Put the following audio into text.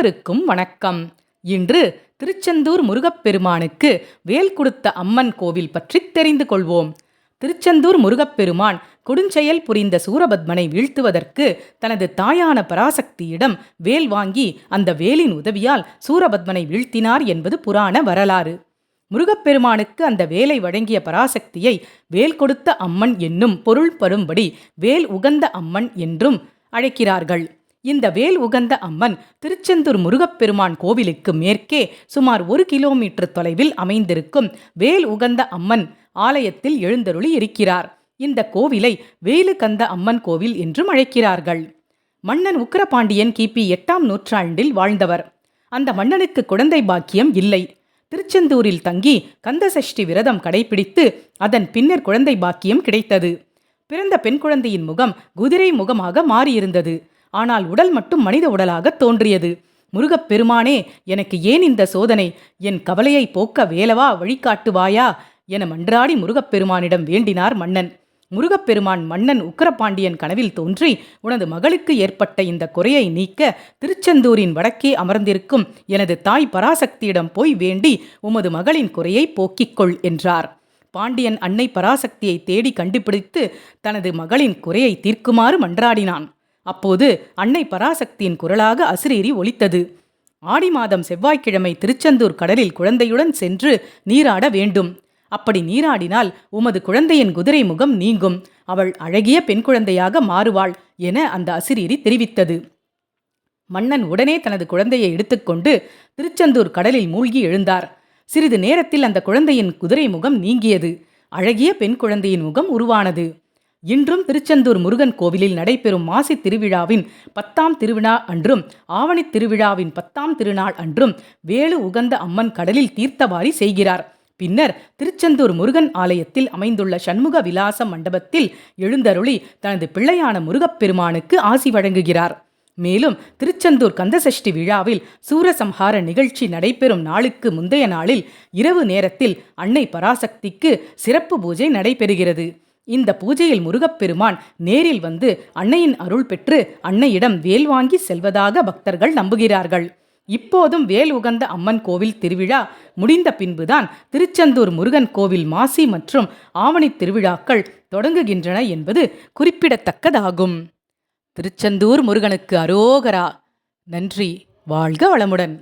அனைவருக்கும் வணக்கம். இன்று திருச்செந்தூர் முருகப்பெருமானுக்கு வேல் கொடுத்த அம்மன் கோவில் பற்றி தெரிந்து கொள்வோம். திருச்செந்தூர் முருகப்பெருமான் கொடுஞ்செயல் புரிந்த சூரபத்மனை வீழ்த்துவதற்கு தனது தாயான பராசக்தியிடம் வேல் வாங்கி அந்த வேலின் உதவியால் சூரபத்மனை வீழ்த்தினார் என்பது புராண வரலாறு. முருகப்பெருமானுக்கு அந்த வேலை வழங்கிய பராசக்தியை வேல் கொடுத்த அம்மன் என்னும் பொருள் படும்படி வேல் உகந்த அம்மன் என்றும் அழைக்கிறார்கள். இந்த வேல் உகந்த அம்மன் திருச்செந்தூர் முருகப்பெருமான் கோவிலுக்கு மேற்கே சுமார் 1 கிலோமீட்டர் தொலைவில் அமைந்திருக்கும் வேல் உகந்த அம்மன் ஆலயத்தில் எழுந்தருளி இருக்கிறார். இந்த கோவிலை வேலுகந்த அம்மன் கோவில் என்றும் அழைக்கிறார்கள். மன்னன் உக்கிரபாண்டியன் கிபி 8ஆம் நூற்றாண்டில் வாழ்ந்தவர். அந்த மன்னனுக்கு குழந்தை பாக்கியம் இல்லை. திருச்செந்தூரில் தங்கி கந்தசஷ்டி விரதம் கடைபிடித்து அதன் பின்னர் குழந்தை பாக்கியம் கிடைத்தது. பிறந்த பெண் குழந்தையின் முகம் குதிரை முகமாக மாறியிருந்தது. ஆனால் உடல் மட்டும் மனித உடலாக தோன்றியது. முருகப்பெருமானே, எனக்கு ஏன் இந்த சோதனை? என் கவலையை போக்க வேலவா வழிகாட்டுவாயா என மன்றாடி முருகப்பெருமானிடம் வேண்டினார் மன்னன். முருகப்பெருமான் மன்னன் உக்கிரபாண்டியன் கனவில் தோன்றி, உனது மகளுக்கு ஏற்பட்ட இந்த குறையை நீக்க திருச்செந்தூரின் வடக்கே அமர்ந்திருக்கும் எனது தாய் பராசக்தியிடம் போய் வேண்டி உமது மகளின் குறையை போக்கிக்கொள் என்றார். பாண்டியன் அன்னை பராசக்தியை தேடி கண்டுபிடித்து தனது மகளின் குறையை தீர்க்குமாறு மன்றாடினான். அப்போது அன்னை பராசக்தியின் குரலாக அசிரீரி ஒலித்தது. ஆடி மாதம் செவ்வாய்க்கிழமை திருச்செந்தூர் கடலில் குழந்தையுடன் சென்று நீராட வேண்டும். அப்படி நீராடினால் உமது குழந்தையின் குதிரை முகம் நீங்கும், அவள் அழகிய பெண் குழந்தையாக மாறுவாள் என அந்த அசிரீரி தெரிவித்தது. மன்னன் உடனே தனது குழந்தையை எடுத்துக்கொண்டு திருச்செந்தூர் கடலில் மூழ்கி எழுந்தார். சிறிது நேரத்தில் அந்த குழந்தையின் குதிரை முகம் நீங்கியது. அழகிய பெண் குழந்தையின் முகம் உருவானது. இன்றும் திருச்செந்தூர் முருகன் கோவிலில் நடைபெறும் மாசி திருவிழாவின் 10ஆம் திருவிழா அன்றும் ஆவணி திருவிழாவின் 10ஆம் திருநாள் அன்றும் வேலு உகந்த அம்மன் கடலில் தீர்த்தவாரி செய்கிறார். பின்னர் திருச்செந்தூர் முருகன் ஆலயத்தில் அமைந்துள்ள சண்முக விலாச மண்டபத்தில் எழுந்தருளி தனது பிள்ளையான முருகப்பெருமானுக்கு ஆசி வழங்குகிறார். மேலும் திருச்செந்தூர் கந்தசஷ்டி விழாவில் சூரசம்ஹார நிகழ்ச்சி நடைபெறும் நாளுக்கு முந்தைய நாளில் இரவு நேரத்தில் அன்னை பராசக்திக்கு சிறப்பு பூஜை நடைபெறுகிறது. இந்த பூஜையில் முருகப்பெருமான் நேரில் வந்து அன்னையின் அருள் பெற்று அன்னையிடம் வேல் வாங்கி செல்வதாக பக்தர்கள் நம்புகிறார்கள். இப்போதும் வேல் உகந்த அம்மன் கோவில் திருவிழா முடிந்த பின்புதான் திருச்செந்தூர் முருகன் கோவில் மாசி மற்றும் ஆவணி திருவிழாக்கள் தொடங்குகின்றன என்பது குறிப்பிடத்தக்கதாகும். திருச்செந்தூர் முருகனுக்கு அரோகரா. நன்றி. வாழ்க வளமுடன்.